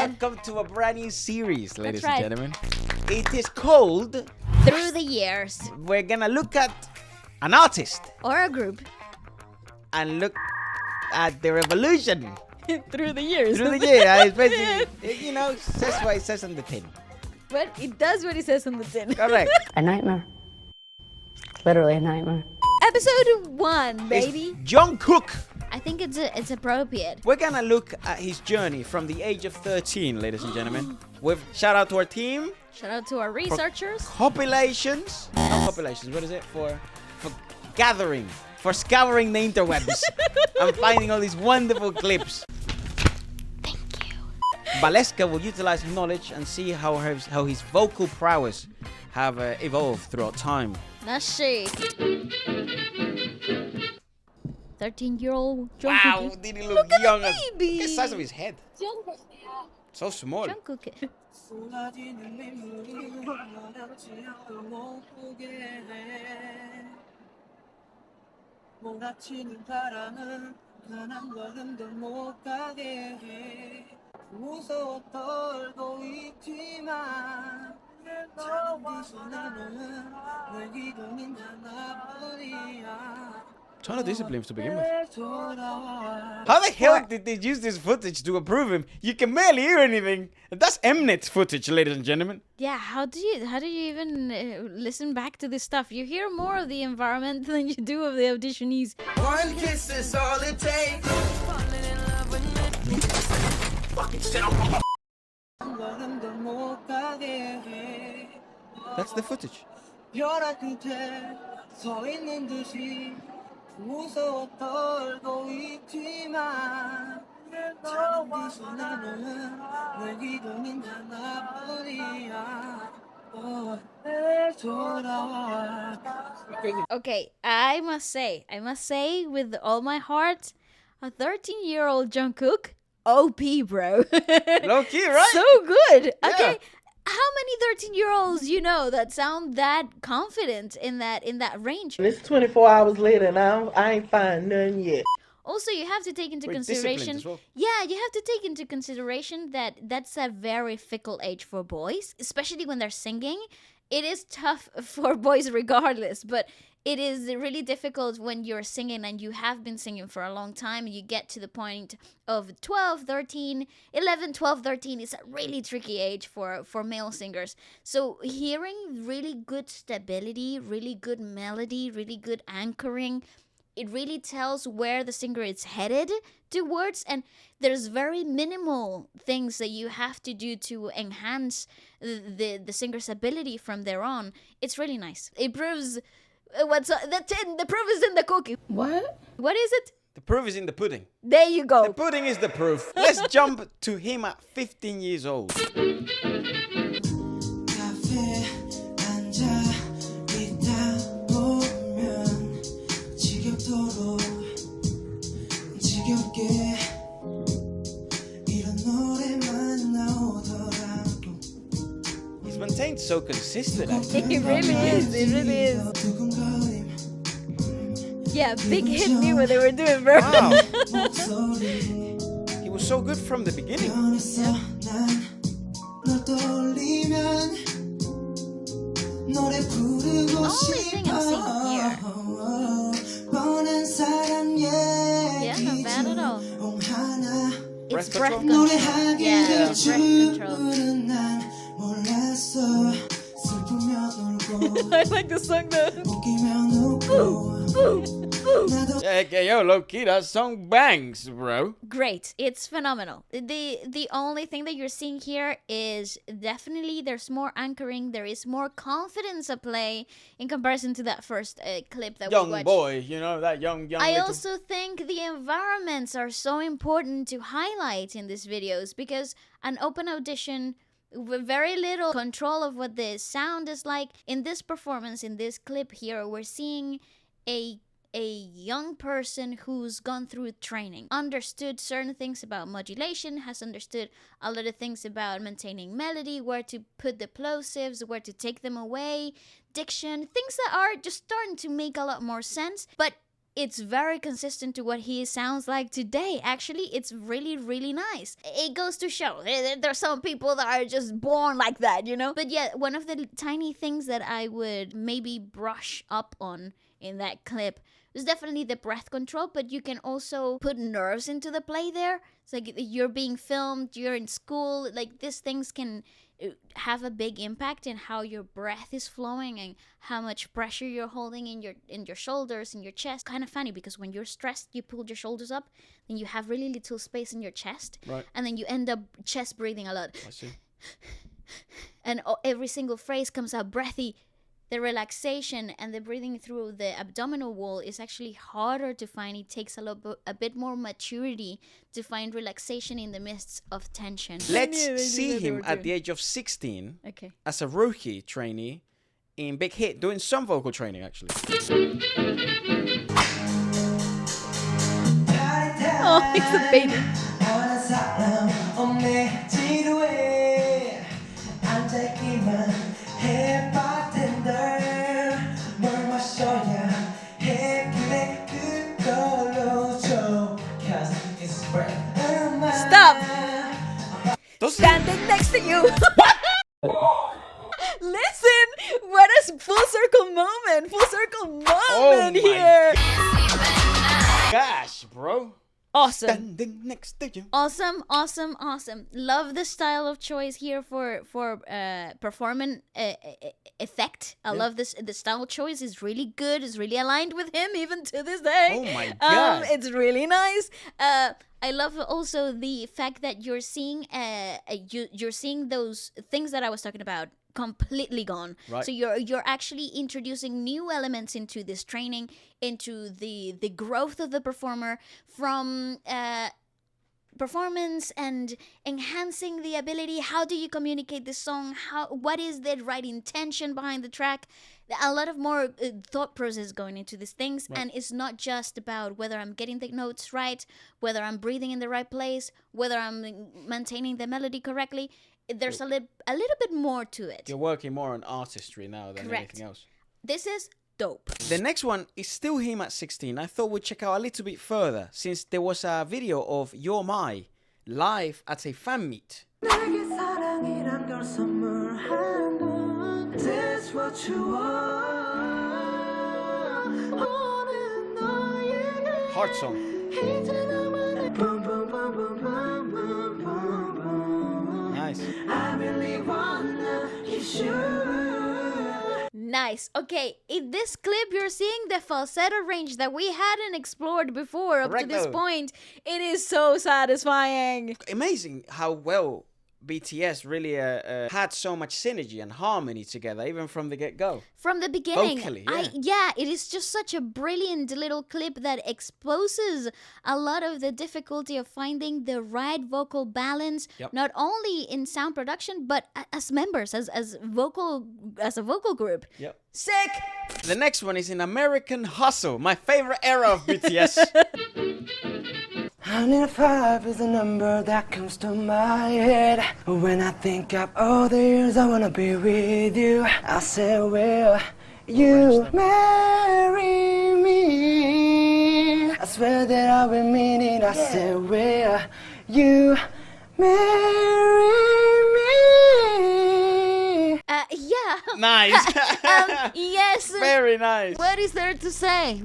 Welcome to a brand new series, ladies and gentlemen. It is called Through the Years. We're gonna look at an artist Or a group. and look at their evolution Through the years. through the year. It's basically, you know, says what it says on the tin. But it does what it says on the tin. Correct. A nightmare. Literally a nightmare. Episode 1, baby. It's Jung Kook. I think it's appropriate. We're gonna look at his journey from the age of 13, ladies and gentlemen. With shout out to our team. Shout out to our researchers. Compilations. Not compilations. What is it for gathering, for scouring the interwebs and finding all these wonderful clips. Thank you. Valeska will utilize his knowledge and see how his vocal prowess have evolved throughout time. That's she. 13-year-old Jung Wow, Kook. did he look young? the baby. Look at the size of his head. So small. Jung Kook. Ton of disciplines to begin with. How the hell did they use this footage to approve him? You can barely hear anything. That's Mnet's footage, ladies and gentlemen. Yeah, how do you even listen back to this stuff? You hear more of the environment than you do of the auditionees. One kiss is all it takes. Fucking shit on. That's the footage. Okay, I must say with all my heart, a 13-year-old Jung Kook, OP, bro. Low key, right? So good. Yeah. Okay, how many 13-year-olds you know that sound that confident in that range? It's 24 hours later now. I ain't find none yet. Also, you have to take into Very consideration. disciplined as well. Yeah, you have to take into consideration that that's a very fickle age for boys, especially when they're singing. It is tough for boys regardless, but it is really difficult when you're singing and you have been singing for a long time. You get to the point of 12, 13, 11, 12, 13. It's a really tricky age for male singers. So hearing really good stability, really good melody, really good anchoring, it really tells where the singer is headed towards, and there's very minimal things that you have to do to enhance the singer's ability from there on. It's really nice. It proves the proof is in the cookie. What? What is it? The proof is in the pudding. There you The go. pudding is the proof. Let's jump to him at 15 years old. He's maintained so consistent, actually. It really is. It really is. Yeah, big hit me what they were doing, bro. Wow. He was so good from the beginning. The only thing I'm seeing here. Yeah, not bad at all. It's Breath breath control? control. Yeah, breath control. I like the song though. Okay, yo, low key, that song bangs, bro. Great, it's phenomenal. The only thing that you're seeing here is definitely there's more anchoring, there is more confidence at play in comparison to that first clip that we Young watched. boy, you know, that young I little... also think the environments are so important to highlight in these videos, because an open audition with very little control of what the sound is like. In this performance, in this clip here, we're seeing a young person who's gone through training, understood certain things about modulation, has understood a lot of things about maintaining melody, where to put the plosives, where to take them away, diction, things that are just starting to make a lot more sense. But it's very consistent to what he sounds like today. Actually, it's really, really nice. It goes to show there's some people that are just born like that, you know? But yeah, one of the tiny things that I would maybe brush up on in that clip was definitely the breath control, but you can also put nerves into the play there. It's like you're being filmed, you're in school, like these things can have a big impact in how your breath is flowing and how much pressure you're holding in your shoulders, in your chest. Kind of funny because when you're stressed, you pull your shoulders up, then you have really little space in your chest, right, and then you end up chest breathing a lot. I see. And every single phrase comes out breathy. The relaxation and the breathing through the abdominal wall is actually harder to find. It takes a bit more maturity to find relaxation in the midst of tension. Let's see him at the age of 16 as a rookie trainee in Big Hit, doing some vocal training actually. Oh, he's a baby. Stop! Standing next to you. What? Listen, what a full circle moment here. Gosh, bro. Awesome. Standing next to you. Awesome. Love the style of choice here for performance effect. I love this. The style choice is really good. It's really aligned with him even to this day. Oh my god. It's really nice. I love also the fact that you're seeing you're seeing those things that I was talking about completely gone. Right. So you're actually introducing new elements into this training, into the growth of the performer from performance and enhancing the ability. How do you communicate the song? What is the right intention behind the track? A lot of more thought process going into these things, right. And it's not just about whether I'm getting the notes right, whether I'm breathing in the right place, whether I'm maintaining the melody correctly. There's a little bit more to it. You're working more on artistry now than anything else. This is dope. The next one is still him at 16. I thought we'd check out a little bit further since there was a video of You're My live at a fan meet. Heart song. Nice. Nice. Okay, in this clip, you're seeing the falsetto range that we hadn't explored before up to this point. It is so satisfying. Amazing how well BTS really had so much synergy and harmony together, even from the get-go. From the beginning. Vocally, it is just such a brilliant little clip that exposes a lot of the difficulty of finding the right vocal balance, not only in sound production, but as members, as a vocal group. Yep. Sick! The next one is in American Hustle, my favorite era of BTS. 105 is a number that comes to my head. When I think of all the years I wanna be with you, I say, will you marry me? I swear that I will mean it. I say, will you marry me? Nice. Yes. Very nice. What is there to say?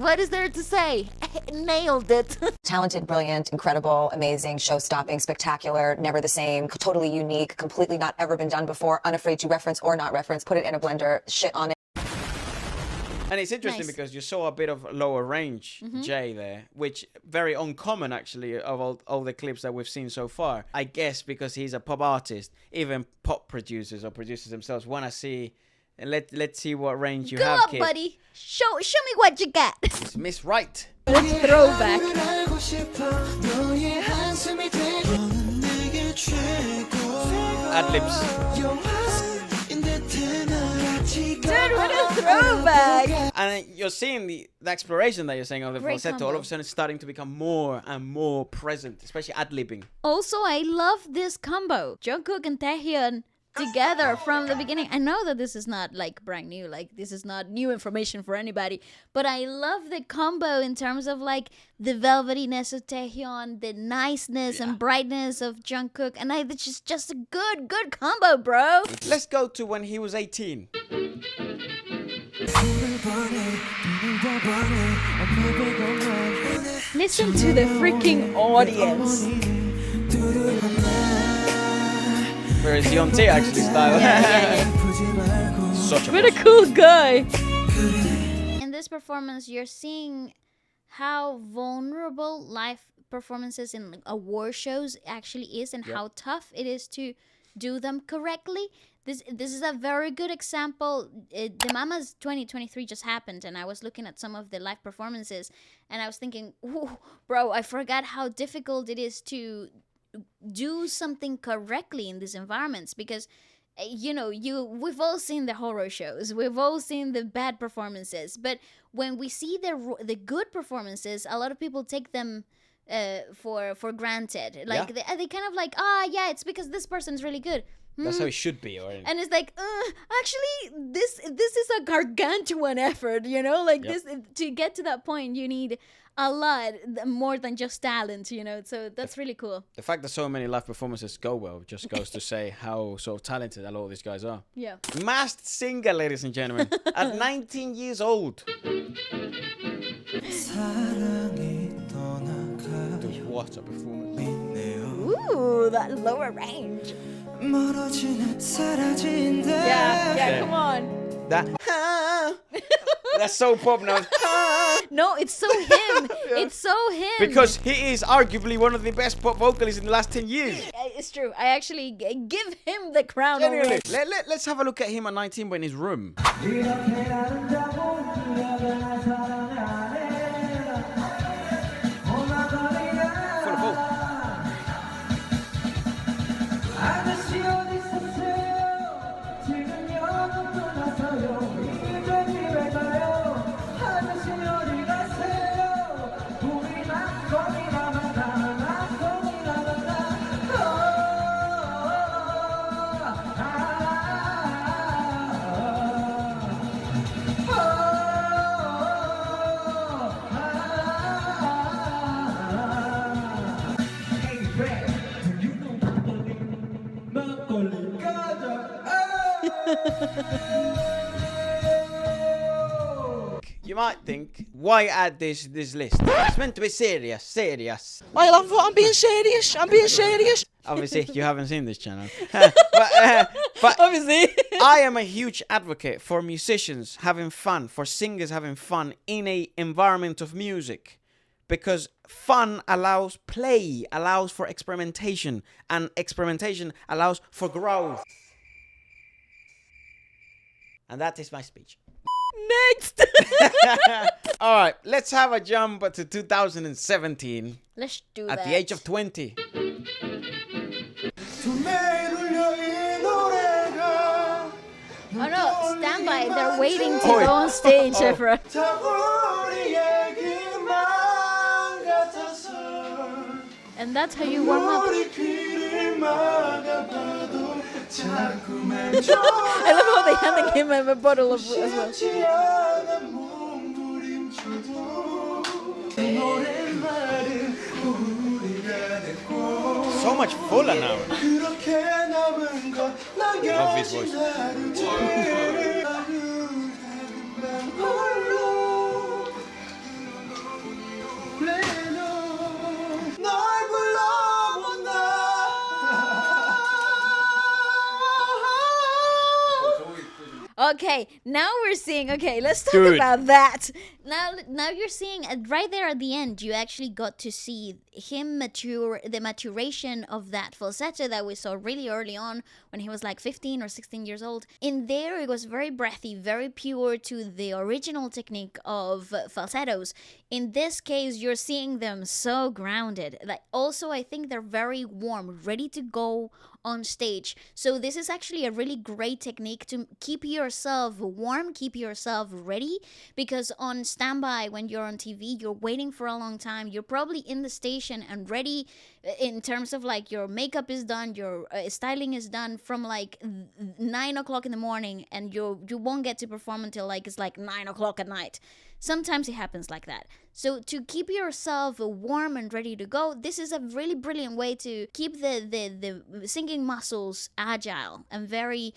Nailed it. Talented, brilliant, incredible, amazing, show-stopping, spectacular, never the same, totally unique, completely not ever been done before, unafraid to reference or not reference, put it in a blender, shit on it. And it's interesting because you saw a bit of lower range Jay there, which very uncommon actually of all the clips that we've seen so far. I guess because he's a pop artist, even pop producers or producers themselves want to see. Let's see what range you have, kid. Go on, buddy. Show me what you got. It's Miss Right. Let's throwback. Ad-libs. Dude, what a throwback. And you're seeing the exploration that you're saying of the Great falsetto. combo. All of a sudden it's starting to become more and more present, especially ad-libbing. Also, I love this combo. Jung Kook and Taehyun together from the beginning. I know that this is not like brand new, like this is not new information for anybody, but I love the combo in terms of like the velvetyness of Taehyun, the niceness and brightness of Jung Kook, and it's just a good combo, bro. Let's go to when he was 18. Listen to the freaking audience. Very Yeontae actually style. Yeah. Such a What a cool guy. In this performance, you're seeing how vulnerable live performances in like, award shows actually is, and how tough it is to do them correctly. This is a very good example. The Mamas 2023 just happened, and I was looking at some of the live performances, and I was thinking, ooh, bro, I forgot how difficult it is to do something correctly in these environments, because we've all seen the horror shows, we've all seen the bad performances, but when we see the good performances, a lot of people take them for granted. Like they kind of like, it's because this person's really good. That's how it should be. And it's like, actually, this is a gargantuan effort, this to get to that point. You need a lot more than just talent, So that's really cool. The fact that so many live performances go well just goes to say how sort of talented a lot of these guys are. Yeah. Masked singer, ladies and gentlemen, at 19 years old. Dude, what a performance. Ooh, that lower range. Yeah, come on. That's so pop now. No, it's so him. It's so him. Because he is arguably one of the best pop vocalists in the last 10 years. It's true. I actually give him the crown. Genuinely. Let's have a look at him at 19 in his room. Full of hope. You might think, why add this list? It's meant to be serious. I'm being serious. Obviously, you haven't seen this channel. but Obviously. I am a huge advocate for musicians having fun, for singers having fun in a environment of music. Because fun allows play, allows for experimentation, and experimentation allows for growth. And that is my speech. Next. All right, let's have a jump to 2017. Let's do at that. the age of 20. Oh no, stand by. They're waiting to go on stage, Efra. And that's how you warm up. I love how they're handing him a bottle of as well. So much fuller now. Love his voice. Okay, now we're seeing. Okay, let's talk Dude. about that. Now you're seeing right there at the end. You actually got to see him the maturation of that falsetto that we saw really early on when he was like 15 or 16 years old. In there, it was very breathy, very pure to the original technique of falsettos. In this case, you're seeing them so grounded. Like, also, I think they're very warm, ready to go on stage. So this is actually a really great technique to keep yourself warm, keep yourself ready, because on standby when you're on TV, you're waiting for a long time. You're probably in the station preparation and ready in terms of like your makeup is done, your styling is done from like 9 o'clock in the morning, and you won't get to perform until like it's like 9 o'clock at night. Sometimes it happens like that. So to keep yourself warm and ready to go, this is a really brilliant way to keep the singing muscles agile and very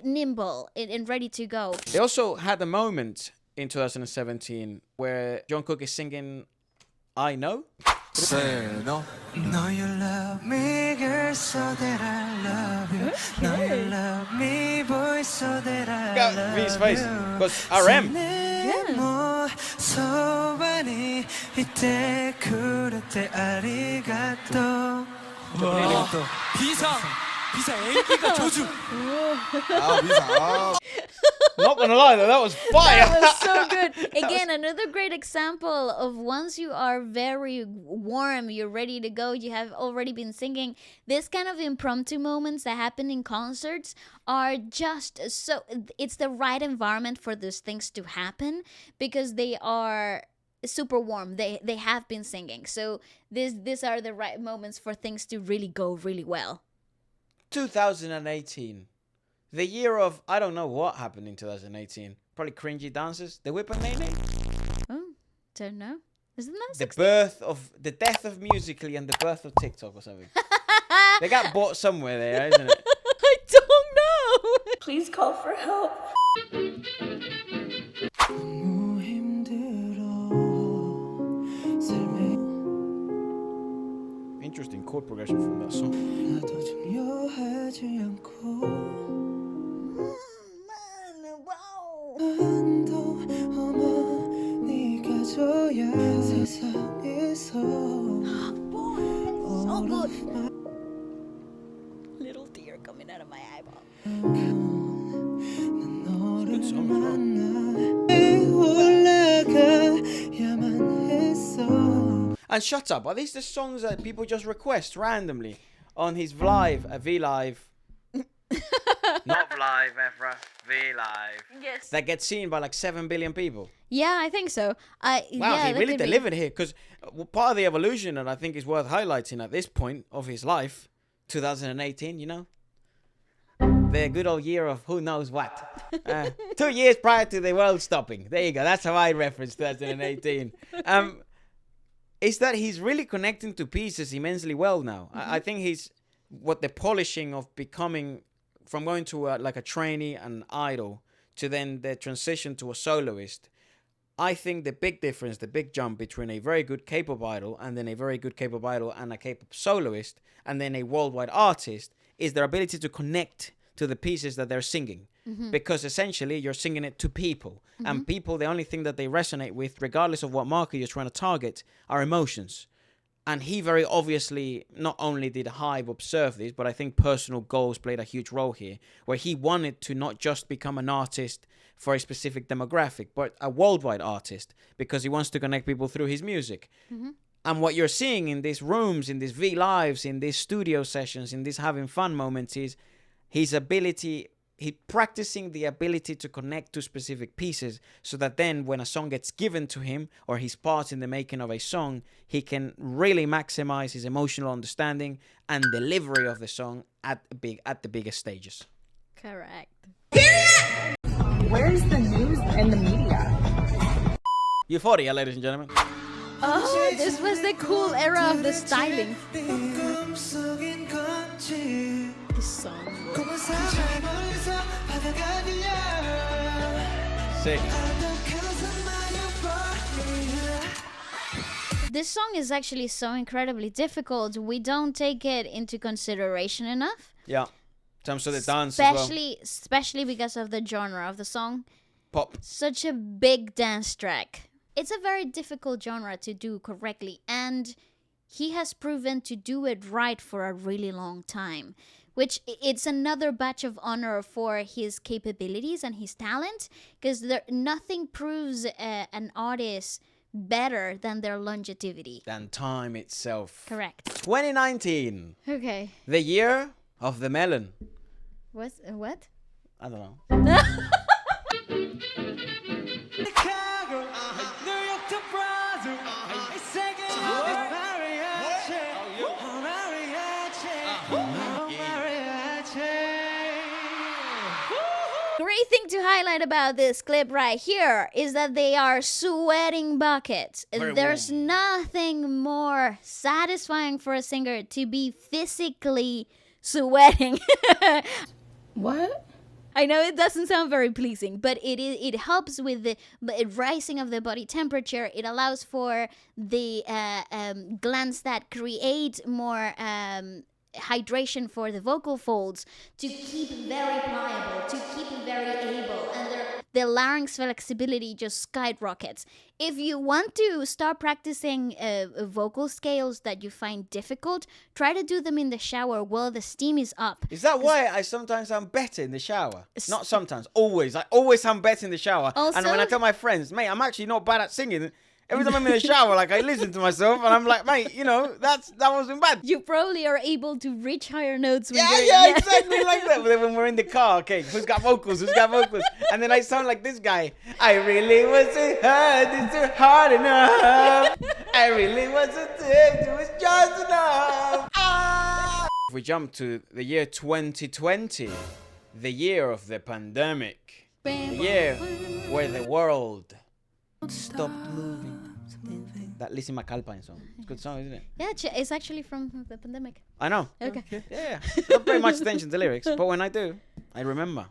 nimble and ready to go. They also had a moment in 2017 where Jung Kook is singing I Know. Say no. Know you love me, girl, so that I love you. Know you love me, boy, so that I Got love V's face. you. Because RM. 뭐 소반이 이때 그럴 때 아리가또. 비상 애기가 조주. 비상. Not gonna lie though, that was fire. That was so good. Again, another great example of once you are very warm, you're ready to go, you have already been singing. This kind of impromptu moments that happen in concerts are just so, it's the right environment for those things to happen because they are super warm. They have been singing. So these are the right moments for things to really go really well. 2018. The year of, I don't know what happened in 2018. Probably cringy dances. The Whip and Nene. Oh, don't know. Isn't that The death of Musical.ly and the birth of TikTok or something. They got bought somewhere there, isn't it? I don't know. Please call for help. 너무 힘들어 삶에 Interesting chord progression from that song. 나도 중요하지 않고 한도 어머 네가 줘야 세상에서 So good. Little tear coming out of my eyeball. 난 너를 Good song as well. 만나 올라가야만 했어. And shut up. Are these the songs that people just request randomly on his V-Live? V-Live. Not V-Live, Ephra. V-Live. Yes. That gets seen by like 7 billion people. Yeah, I think so. Wow, yeah, he that really could be. delivered here. Because part of the evolution that I think is worth highlighting at this point of his life, 2018, you know? The good old year of who knows what. 2 years prior to the world stopping. There you go. That's how I reference 2018. Is that he's really connecting to pieces immensely well now. I think he's what the polishing of becoming from going to like a trainee and idol to then the transition to a soloist. I think the big difference, the big jump between a very good K-pop idol and then a very good K-pop idol and a K-pop soloist and then a worldwide artist is their ability to connect to the pieces that they're singing. Because essentially you're singing it to people. And people, the only thing that they resonate with, regardless of what market you're trying to target, are emotions. And he very obviously, not only did Hive observe this, but I think personal goals played a huge role here, where he wanted to not just become an artist for a specific demographic, but a worldwide artist, because he wants to connect people through his music. And what you're seeing in these rooms, in these V-Lives, in these studio sessions, in these having fun moments is his ability, he practicing the ability to connect to specific pieces so that then when a song gets given to him or his part in the making of a song, he can really maximize his emotional understanding and delivery of the song at the biggest stages. Correct. Where's the news and the media? Euphoria, ladies and gentlemen. Oh, this was the cool era of the styling. This song. Sick. This song is actually so incredibly difficult. We don't take it into consideration enough. Yeah. In terms of the dance as well. Especially because of the genre of the song. Pop. Such a big dance track. It's a very difficult genre to do correctly, and he has proven to do it right for a really long time, which it's another badge of honor for his capabilities and his talent, because nothing proves an artist better than their longevity. Than time itself. Correct. 2019. Okay. The year of the melon. What? I don't know. Great thing to highlight about this clip right here is that they are sweating buckets. There's nothing more satisfying for a singer to be physically sweating. What? I know it doesn't sound very pleasing, but it helps with the rising of the body temperature. It allows for the glands that create more hydration for the vocal folds to keep very pliable, to keep very able, and the larynx flexibility just skyrockets. If you want to start practicing vocal scales that you find difficult, try to do them in the shower while the steam is up. Is that why I sometimes sound better in the shower? Not sometimes, always. I always sound better in the shower. Also, and when I tell my friends, mate, I'm actually not bad at singing. Every time I'm in the shower, like, I listen to myself and I'm like, mate, you know, that wasn't bad. You probably are able to reach higher notes when Yeah, exactly like that. But then when we're in the car, okay, who's got vocals? And then I sound like this guy. I really wasn't hard enough. I really wasn't it was just enough. Ah! If we jump to the year 2020, the year of the pandemic, the year where the world stopped moving. That Lizzie McAlpine song. It's a good song, isn't it? Yeah, it's actually from the pandemic. I know. Okay. Yeah. Don't pay much attention to lyrics, but when I do, I remember.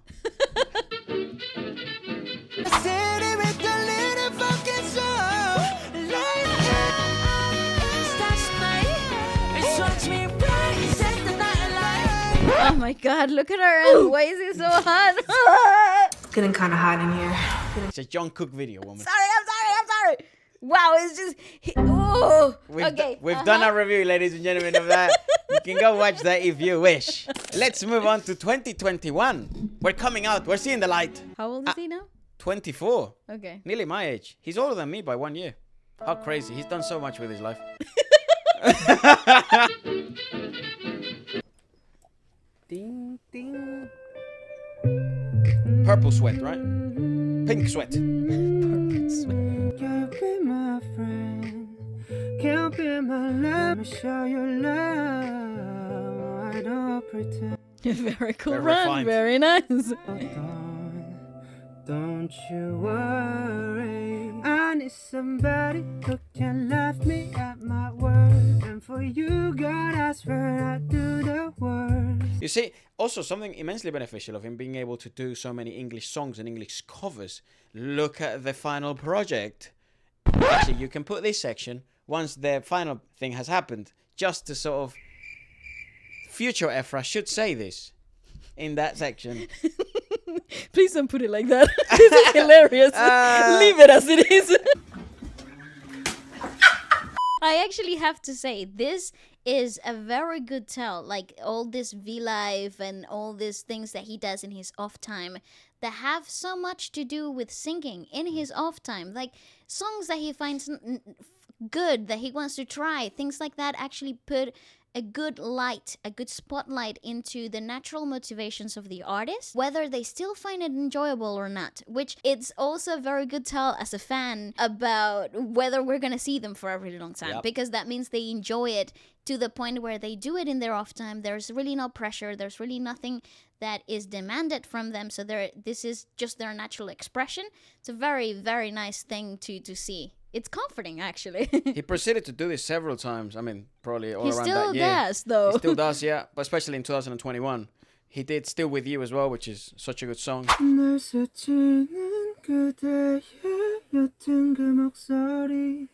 Oh my god, look at her end. Why is it so hot? It's getting kind of hot in here. It's a Jung Kook video, woman. I'm sorry. Wow, it's just... Oh, okay. We've done a review, ladies and gentlemen, of that. You can go watch that if you wish. Let's move on to 2021. We're coming out. We're seeing the light. How old is he now? 24. Okay. Nearly my age. He's older than me by 1 year. How crazy. He's done so much with his life. Ding, ding. Purple sweat, right? Pink sweat. Purple sweat. Can you be my friend? Can you be my love? Let me show you love. I don't pretend. Very cool Very run. refined. Very nice. Don't you worry. I need somebody who can laugh me at my worst. And for you, God, I swear I do the worst. You see, also something immensely beneficial of him being able to do so many English songs and English covers. Look at the final project. Actually, you can put this section once the final thing has happened, just to sort of... Future Ephra should say this in that section. Please don't put it like that. This is hilarious. Leave it as it is. I actually have to say, this is a very good tell. Like, all this V-Live and all these things that he does in his off time that have so much to do with singing in his off time. Like, songs that he finds good, that he wants to try. Things like that actually put a good light, a good spotlight into the natural motivations of the artist, whether they still find it enjoyable or not, which it's also a very good tell as a fan about whether we're gonna see them for a really long time, because that means they enjoy it to the point where they do it in their off time. There's really no pressure, there's really nothing that is demanded from them, so this is just their natural expression. It's a very, very nice thing to see. It's comforting, actually. He proceeded to do this several times. I mean, probably all around that year. He still does, though. He still does, yeah. But especially in 2021. He did Still With You as well, which is such a good song. 날 스치는 그대의 옅은 그 목소리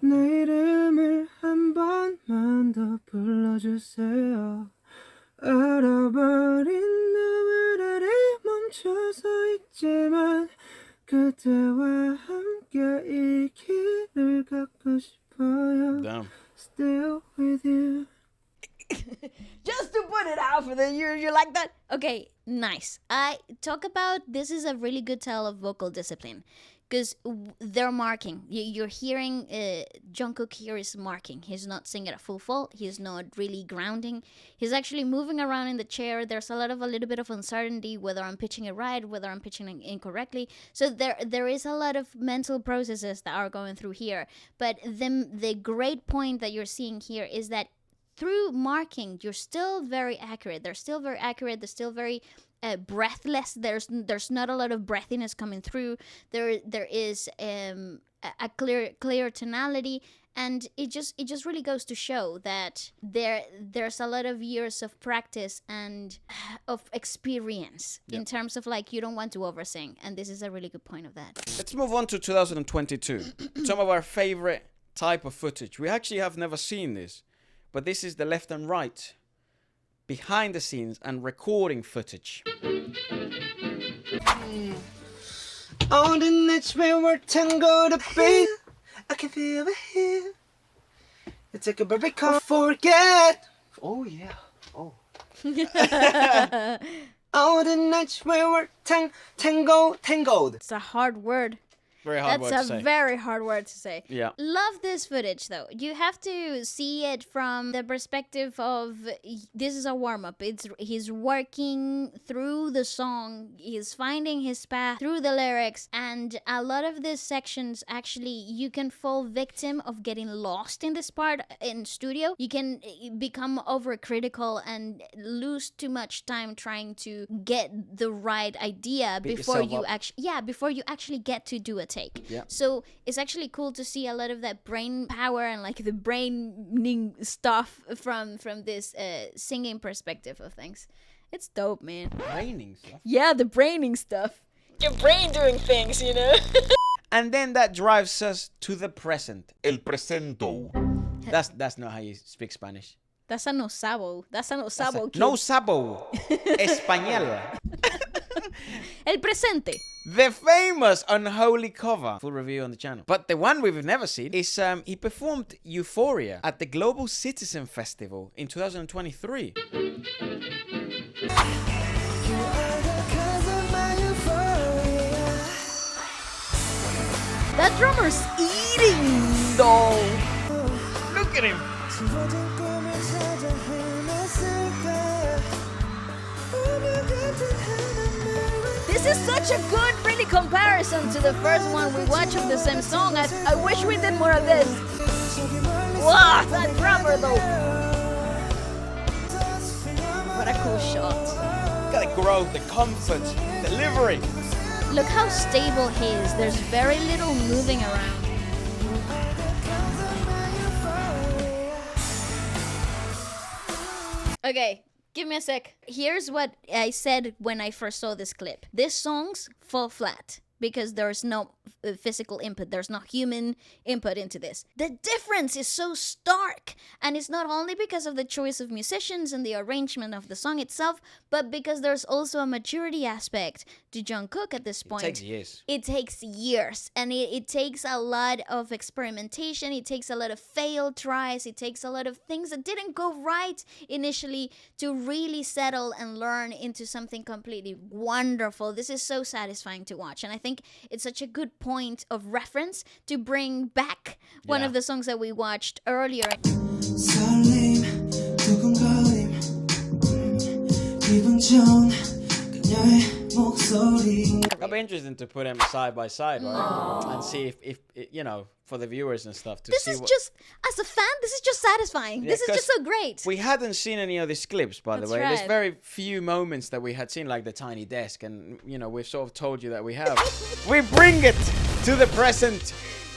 내 이름을 한 번만 더 불러주세요 얼어버린 너의 아래 멈춰서 있지만 그대와 함께 이 길을 걷고 싶어요 Damn. Still with you. Just to put it out for the you like that? Okay, nice. I talk about this is a really good tell of vocal discipline. Because they're marking. You're hearing Jung Kook here is marking. He's not singing at full fault. He's not really grounding. He's actually moving around in the chair. There's a little bit of uncertainty whether I'm pitching it right, whether I'm pitching it incorrectly. So there is a lot of mental processes that are going through here. But the great point that you're seeing here is that through marking, you're still very accurate. They're still very accurate. They're still very breathless. There's not a lot of breathiness coming through. There is a clear tonality, and it just really goes to show that there's a lot of years of practice and of experience in terms of like you don't want to oversing, and this is a really good point of that. Let's move on to 2022. Some of our favorite type of footage. We actually have never seen this, but this is the left and right behind the scenes and recording footage. On the nights when we're tangled up in, I can feel it here. It's like a baby can't forget. Oh yeah. Oh. All the nights when we're tangled. It's a hard word. Very hard word to say. That's a very hard word to say. Yeah. Love this footage, though. You have to see it from the perspective of this is a warm-up. He's working through the song. He's finding his path through the lyrics. And a lot of these sections, actually, you can fall victim of getting lost in this part in studio. You can become overcritical and lose too much time trying to get the right idea before you actually get to do it. Take. Yeah. So it's actually cool to see a lot of that brain power and like the braining stuff from this singing perspective of things. It's dope, man. Braining stuff? Yeah, the braining stuff. Your brain doing things, you know? And then that drives us to the present. El presento. That's not how you speak Spanish. That's a no sabo. That's a no sabo. No sabo. Español. El presente. The famous Unholy cover. Full review on the channel. But the one we've never seen is he performed Euphoria at the Global Citizen Festival in 2023. That drummer's eating, though. Look at him. This is such a good, really, comparison to the first one we watched of the same song. I wish we did more of this. Wow, that drummer though. What a cool shot. Got the growth, the comfort, delivery. Look how stable he is. There's very little moving around. Okay. Give me a sec. Here's what I said when I first saw this clip. These songs fall flat because there's no physical input. There's no human input into this. The difference is so stark. And it's not only because of the choice of musicians and the arrangement of the song itself, but because there's also a maturity aspect to Jung Kook at this point. It takes years. It takes years. And it takes a lot of experimentation. It takes a lot of failed tries. It takes a lot of things that didn't go right initially to really settle and learn into something completely wonderful. This is so satisfying to watch. And I think it's such a good point of reference to bring back one of the songs that we watched earlier. It'll be interesting to put them side by side, right? And see if you know, for the viewers and stuff, to this see is what... just, as a fan, this is just satisfying. Yeah, this is just so great. We hadn't seen any of these clips, by the way. Right. There's very few moments that we had seen, like the tiny desk, and you know, we've sort of told you that we have. We bring it to the present.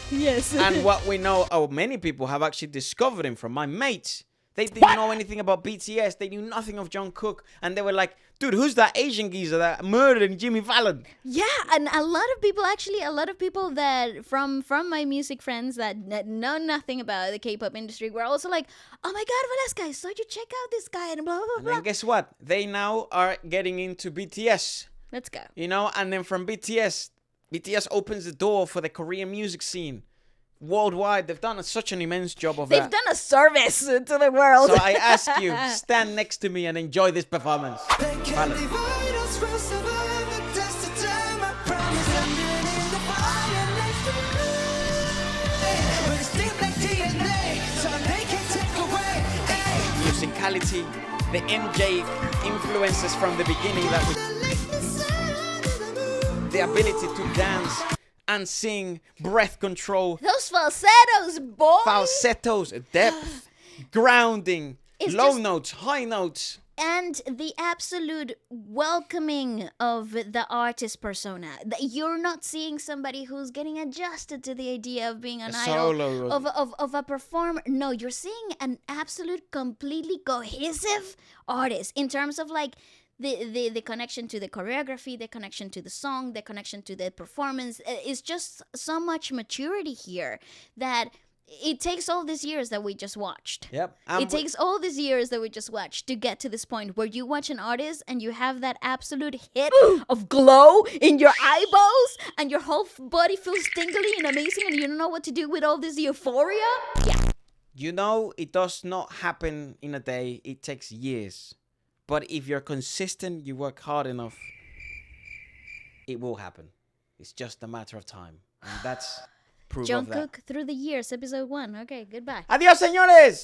Yes. And what we know, many people have actually discovered him from my mates. They didn't know anything about BTS. They knew nothing of Jung Kook. And they were like, dude, who's that Asian geezer that murdered Jimmy Fallon? Yeah, and a lot of people that from my music friends that know nothing about the K-pop industry were also like, oh my God, Valeska, so you check out this guy and blah, blah, blah. And then guess what? They now are getting into BTS. Let's go. You know, and then from BTS opens the door for the Korean music scene. Worldwide, they've done such an immense job of that. They've done a service to the world. So I ask you, stand next to me and enjoy this performance. Fallon. Musicality, the MJ influences from the beginning, that was the ability to dance and sing, breath control. Those falsettos, boy. Falsettos, depth, grounding. It's Low just- notes, high notes. and the absolute welcoming of the artist persona. You're not seeing somebody who's getting adjusted to the idea of being an idol, solo. of a performer. No, you're seeing an absolute, completely cohesive artist in terms of like the connection to the choreography, the connection to the song, the connection to the performance. It's just so much maturity here that it takes all these years that we just watched. Yep. It takes all these years that we just watched to get to this point where you watch an artist and you have that absolute hit of glow in your eyeballs and your whole body feels tingly and amazing and you don't know what to do with all this euphoria. Yeah. You know, it does not happen in a day. It takes years. But if you're consistent, you work hard enough, it will happen. It's just a matter of time. And that's proof Jung of that. Kook through the years, episode 1. Okay, goodbye. Adiós, señores!